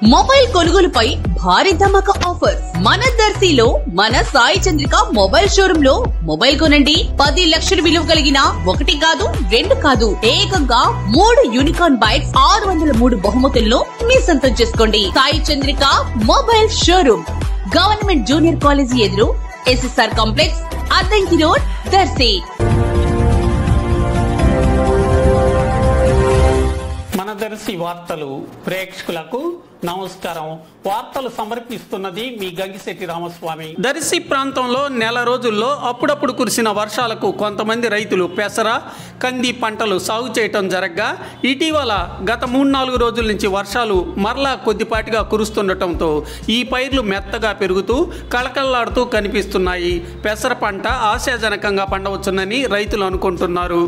Mobile కొనుగోలుపై భారీ ధమాకా offer మన దర్శిలో మన సాయి చంద్రిక మొబైల్ షోరూమ్ లో మొబైల్ కొనండి 10 లక్షల విలువ కలిగిన 1 కాదు 2 కాదు ఏకంగా 3 యూనికార్న్ బైక్స్ 603 బహుమతులను మీ సొంతం చేసుకోండి. Sai Chandrika mobile showroom government junior college ఎదురు SSR complex Addanki road Darsi. మన దర్శి వార్తలు ప్రేక్షకులకు నమస్కారం. వార్తలు సమర్పిస్తున్నది మీ గంగిశెట్టి రామస్వామి. దర్శి ప్రాంతంలో నెల రోజుల్లో అప్పుడప్పుడు కురిసిన వర్షాలకు కొంతమంది రైతులు పెసర కంది పంటలు సాగు చేయటం జరగ్గా ఇటీవల గత 3-4 రోజుల నుంచి వర్షాలు మరలా కొద్దిపాటిగా కురుస్తుండటంతో ఈ పైర్లు మెత్తగా పెరుగుతూ కళకళలాడుతూ కనిపిస్తున్నాయి. పెసర పంట ఆశాజనకంగా పండవచ్చునని రైతులు అనుకుంటున్నారు.